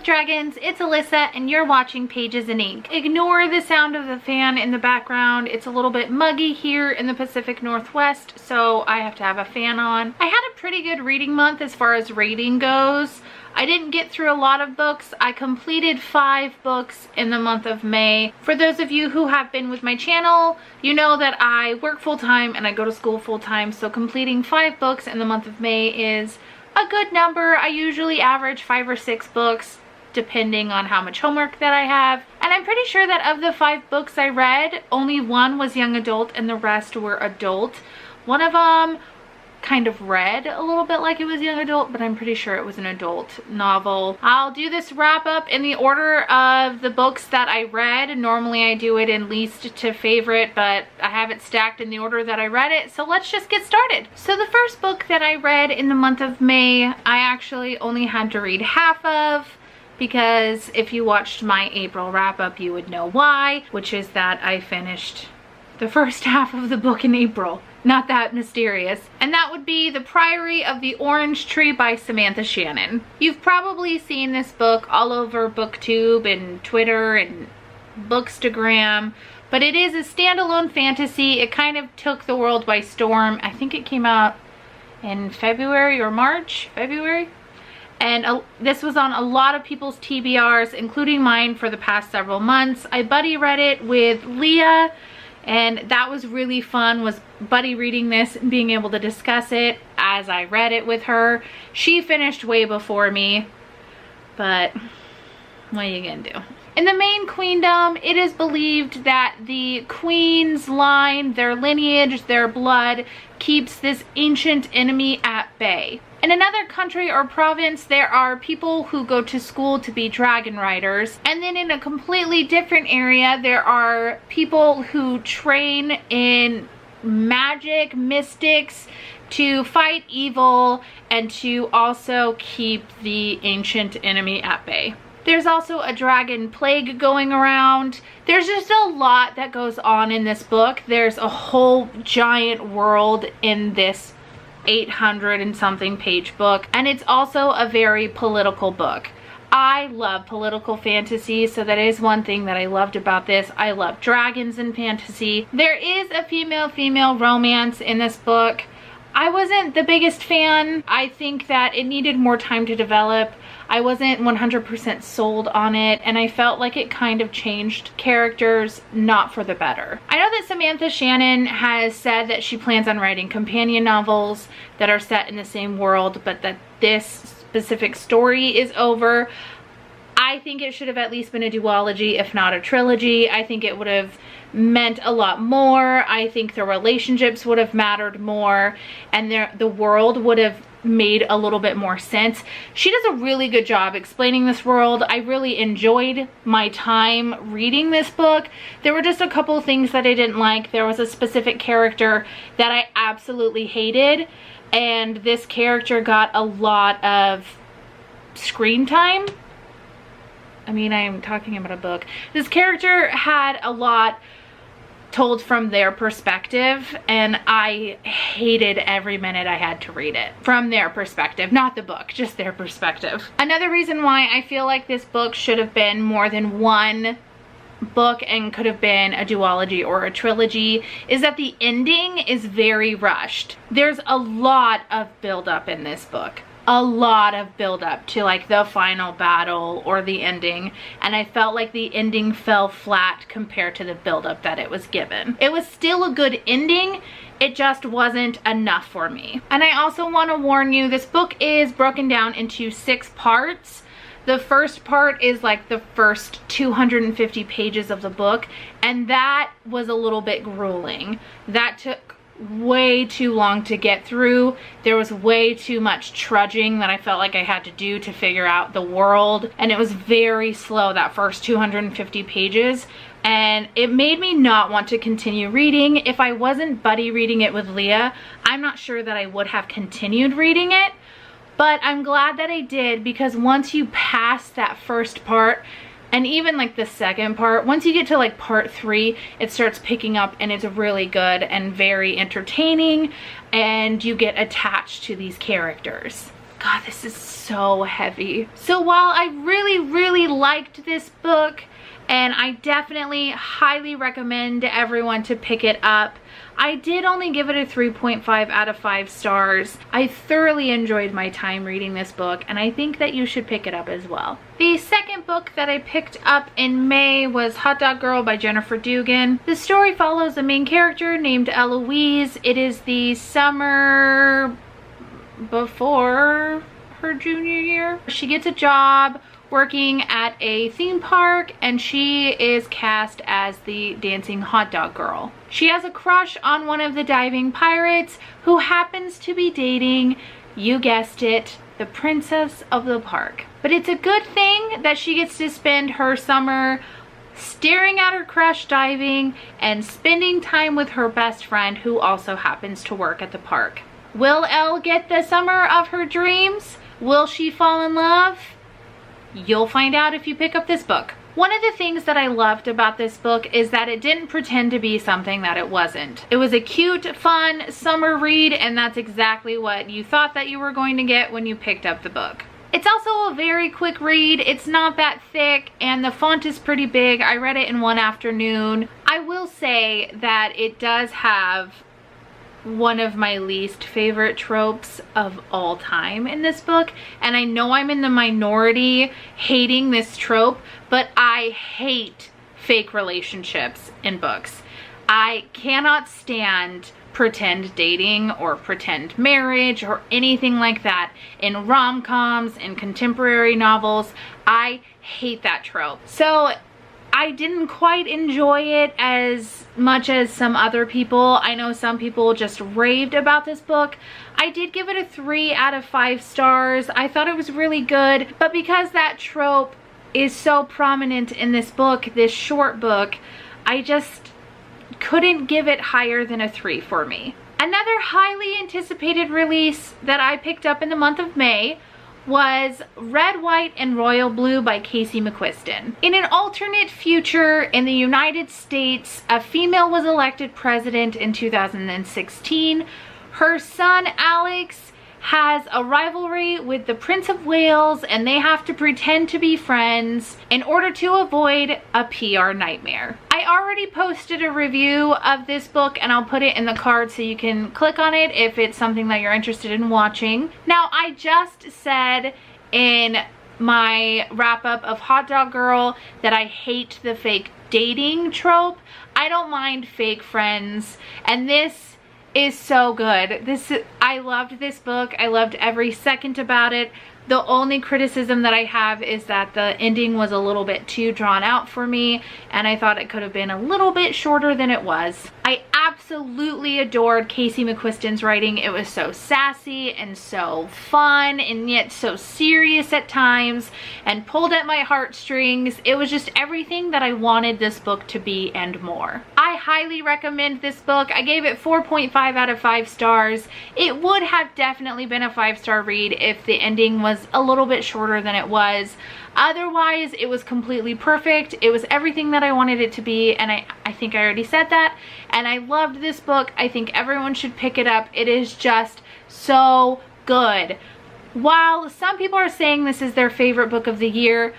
Book Dragons, it's Alyssa and you're watching Pages in Ink. Ignore the sound of the fan in the background. It's a little bit muggy here in the Pacific Northwest, so I have to have a fan on. I had a pretty good reading month as far as reading goes. I didn't get through a lot of books. I completed 5 books in the month of May. For those of you who have been with my channel, you know that I work full-time and I go to school full-time, so completing 5 books in the month of May is a good number. I usually average 5 or 6 books depending on how much homework that I have. And I'm pretty sure that of the 5 books I read, only 1 was young adult and the rest were adult. One of them kind of read a little bit like it was young adult, but I'm pretty sure it was an adult novel. I'll do this wrap up in the order of the books that I read. Normally I do it in least to favorite, but I have it stacked in the order that I read it, so let's just get started. So the first book that I read in the month of May, I actually only had to read half of, because if you watched my April wrap up you would know why, which is that I finished the first half of the book in April. Not that mysterious. And that would be The Priory of the Orange Tree by Samantha Shannon. You've probably seen this book all over BookTube and Twitter and Bookstagram, but it is a standalone fantasy. It kind of took the world by storm. I think it came out in February or March, February. And this was on a lot of people's TBRs, including mine, for the past several months. I buddy read it with Leah, and that was really fun, was buddy reading this and being able to discuss it as I read it with her. She finished way before me, but what are you gonna do? In the main queendom, it is believed that the queen's line, their lineage, their blood, keeps this ancient enemy at bay. In another country or province, there are people who go to school to be dragon riders. And then in a completely different area, there are people who train in magic, mystics, to fight evil and to also keep the ancient enemy at bay. There's also a dragon plague going around. There's just a lot that goes on in this book. There's a whole giant world in this 800 and something page book, and it's also a very political book. I love political fantasy, so that is one thing that I loved about this. I love dragons in fantasy. There is a female-female romance in this book. I wasn't the biggest fan. I think that it needed more time to develop. I wasn't 100% sold on it, and I felt like it kind of changed characters, not for the better. I know that Samantha Shannon has said that she plans on writing companion novels that are set in the same world, but that this specific story is over. I think it should have at least been a duology, if not a trilogy. I think it would have meant a lot more. I think the relationships would have mattered more, and the world would have made a little bit more sense. She does a really good job explaining this world. I really enjoyed my time reading this book. There were just a couple of things that I didn't like. There was a specific character that I absolutely hated, and this character got a lot of screen time. I mean, I am talking about a book. This character had a lot told from their perspective, and I hated every minute I had to read it from their perspective, not the book, just their perspective. Another reason why I feel like this book should have been more than one book and could have been a duology or a trilogy is that the ending is very rushed. There's a lot of buildup in this book. A lot of build up to like the final battle or the ending, and I felt like the ending fell flat compared to the build up that it was given. It was still a good ending, it just wasn't enough for me. And I also want to warn you, this book is broken down into 6 parts. The first part is like the first 250 pages of the book, and that was a little bit grueling. That took way too long to get through. There was way too much trudging that I felt like I had to do to figure out the world, and it was very slow, that first 250 pages, and it made me not want to continue reading. If I wasn't buddy reading it with Leah, I'm not sure that I would have continued reading it, but I'm glad that I did, because once you pass that first part, and even like the second part, once you get to like part 3, it starts picking up, and it's really good and very entertaining, and you get attached to these characters. God, this is so heavy. So while I really liked this book, and I definitely highly recommend everyone to pick it up, I did only give it a 3.5 out of 5 stars. I thoroughly enjoyed my time reading this book, and I think that you should pick it up as well. The second book that I picked up in May was Hot Dog Girl by Jennifer Dugan. The story follows a main character named Eloise. It is the summer before her junior year. She gets a job working at a theme park, and she is cast as the dancing hot dog girl. She has a crush on one of the diving pirates who happens to be dating, you guessed it, the princess of the park. But it's a good thing that she gets to spend her summer staring at her crush diving and spending time with her best friend who also happens to work at the park. Will Elle get the summer of her dreams? Will she fall in love? You'll find out if you pick up this book. One of the things that I loved about this book is that it didn't pretend to be something that it wasn't. It was a cute, fun summer read, and that's exactly what you thought that you were going to get when you picked up the book. It's also a very quick read. It's not that thick, and the font is pretty big. I read it in one afternoon. I will say that it does have one of my least favorite tropes of all time in this book, and I know I'm in the minority hating this trope, but I hate fake relationships in books. I cannot stand pretend dating or pretend marriage or anything like that in rom-coms and contemporary novels. I hate that trope. So I didn't quite enjoy it as much as some other people. I know some people just raved about this book. I did give it a 3 out of 5 stars. I thought it was really good, but because that trope is so prominent in this book, this short book, I just couldn't give it higher than a 3 for me. Another highly anticipated release that I picked up in the month of May was Red, White, and Royal Blue by Casey McQuiston. In an alternate future in the United States, a female was elected president in 2016. Her son, Alex, has a rivalry with the Prince of Wales, and they have to pretend to be friends in order to avoid a PR nightmare. I already posted a review of this book, and I'll put it in the card so you can click on it if it's something that you're interested in watching. Now, I just said in my wrap-up of Hot Dog Girl that I hate the fake dating trope. I don't mind fake friends, and this is so good. I loved this book. I loved every second about it. The only criticism that I have is that the ending was a little bit too drawn out for me, and I thought it could have been a little bit shorter than it was. I absolutely adored Casey McQuiston's writing. It was so sassy and so fun and yet so serious at times and pulled at my heartstrings. It was just everything that I wanted this book to be and more. I highly recommend this book. I gave it 4.5 out of 5 stars. It would have definitely been a 5-star read if the ending was a little bit shorter than it was. Otherwise, it was completely perfect. It was everything that I wanted it to be, and I think I already said that. And I loved this book. I think everyone should pick it up. It is just so good. While some people are saying this is their favorite book of the year,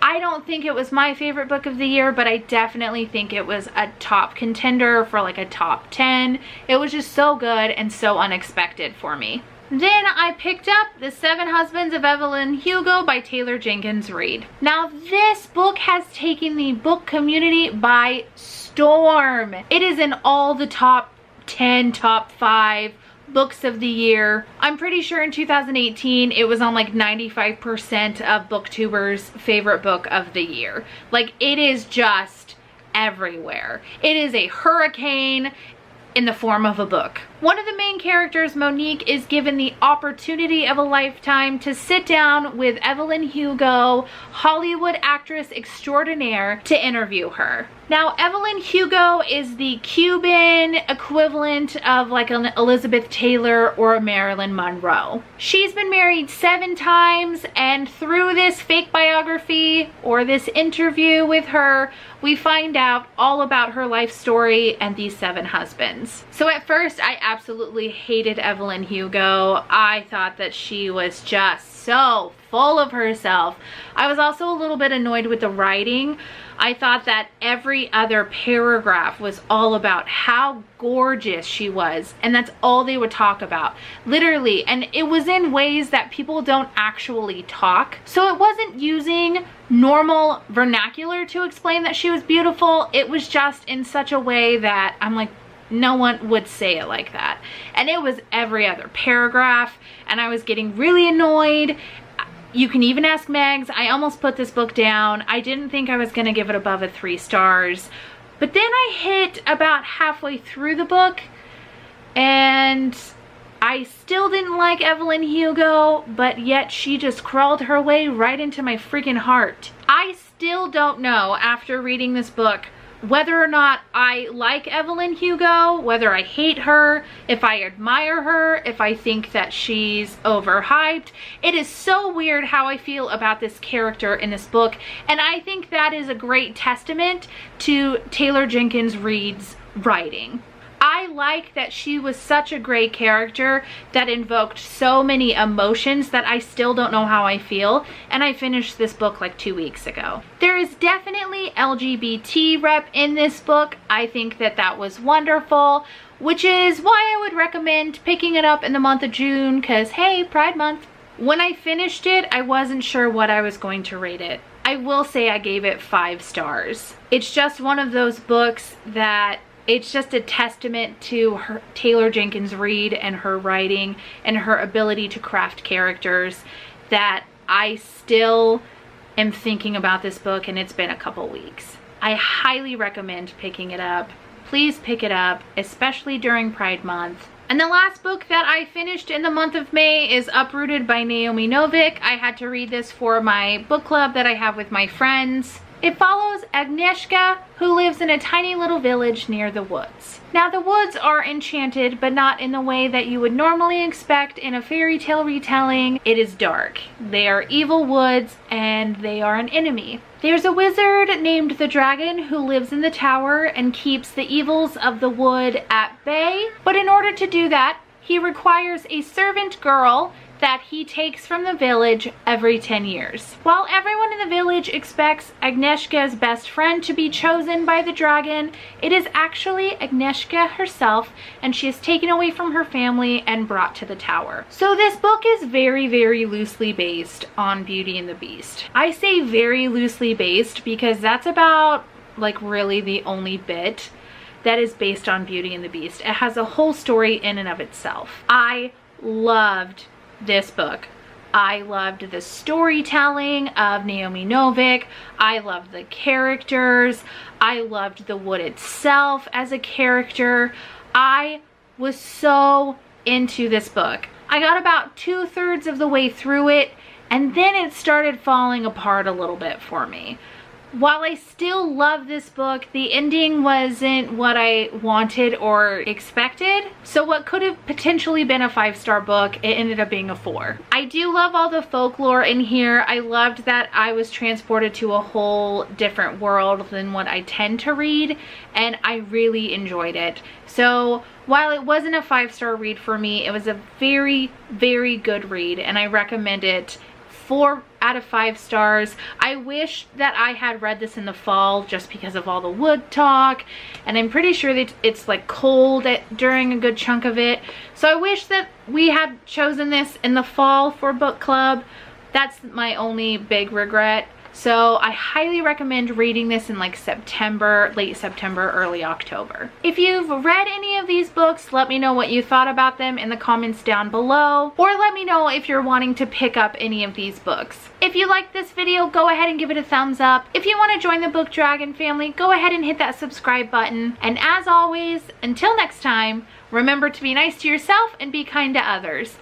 I don't think it was my favorite book of the year, but I definitely think it was a top contender for like a top 10. It was just so good and so unexpected for me. Then I picked up The 7 Husbands of Evelyn Hugo by Taylor Jenkins Reid. Now, this book has taken the book community by storm. It is in all the top 10, top 5 books of the year. I'm pretty sure in 2018 it was on like 95% of booktubers' favorite book of the year. Like, it is just everywhere. It is a hurricane in the form of a book. One of the main characters, Monique, is given the opportunity of a lifetime to sit down with Evelyn Hugo, Hollywood actress extraordinaire, to interview her. Now, Evelyn Hugo is the Cuban equivalent of like an Elizabeth Taylor or a Marilyn Monroe. She's been married 7 times, and through this fake biography or this interview with her, we find out all about her life story and these 7 husbands. So at first, I absolutely hated Evelyn Hugo. I thought that she was just so full of herself. I was also a little bit annoyed with the writing. I thought that every other paragraph was all about how gorgeous she was, and that's all they would talk about, literally. And it was in ways that people don't actually talk. So it wasn't using normal vernacular to explain that she was beautiful. It was just in such a way that I'm like, no one would say it like that. And it was every other paragraph, and I was getting really annoyed. You can even ask Megs. I almost put this book down. I didn't think I was gonna give it above a 3 stars. But then I hit about halfway through the book and I still didn't like Evelyn Hugo, but yet she just crawled her way right into my freaking heart. I still don't know, after reading this book, whether or not I like Evelyn Hugo, whether I hate her, if I admire her, if I think that she's overhyped. It is so weird how I feel about this character in this book, and I think that is a great testament to Taylor Jenkins Reid's writing. I like that she was such a great character that invoked so many emotions that I still don't know how I feel, and I finished this book like 2 weeks ago. There is definitely LGBT rep in this book. I think that that was wonderful, which is why I would recommend picking it up in the month of June, because hey, Pride Month. When I finished it, I wasn't sure what I was going to rate it. I will say I gave it 5 stars. It's just one of those books that it's just a testament to Taylor Jenkins Reid and her writing and her ability to craft characters that I still am thinking about this book, and it's been a couple weeks. I highly recommend picking it up. Please pick it up, especially during Pride Month. And the last book that I finished in the month of May is Uprooted by Naomi Novik. I had to read this for my book club that I have with my friends. It follows Agnieszka, who lives in a tiny little village near the woods. Now, the woods are enchanted, but not in the way that you would normally expect in a fairy tale retelling. It is dark. They are evil woods, and they are an enemy. There's a wizard named the Dragon who lives in the tower and keeps the evils of the wood at bay. But in order to do that, he requires a servant girl that he takes from the village every 10 years. While everyone in the village expects Agnieszka's best friend to be chosen by the dragon, it is actually Agnieszka herself, and she is taken away from her family and brought to the tower. So this book is very, very loosely based on Beauty and the Beast. I say very loosely based because that's about like really the only bit that is based on Beauty and the Beast. It has a whole story in and of itself. I loved this book. I loved the storytelling of Naomi Novik. I loved the characters. I loved the wood itself as a character. I was so into this book. I got about 2/3 of the way through it, and then it started falling apart a little bit for me. While I still love this book, the ending wasn't what I wanted or expected. So what could have potentially been a 5-star book, it ended up being a 4. I do love all the folklore in here. I loved that I was transported to a whole different world than what I tend to read, and I really enjoyed it. So while it wasn't a 5-star read for me, it was a very, very good read, and I recommend it. 4 out of 5 stars. I wish that I had read this in the fall just because of all the wood talk, and I'm pretty sure that it's like cold during a good chunk of it. So I wish that we had chosen this in the fall for book club. That's my only big regret. So I highly recommend reading this in like September, late September, early October. If you've read any of these books, let me know what you thought about them in the comments down below, or let me know if you're wanting to pick up any of these books. If you liked this video, go ahead and give it a thumbs up. If you want to join the Book Dragon family, go ahead and hit that subscribe button. And as always, until next time, remember to be nice to yourself and be kind to others.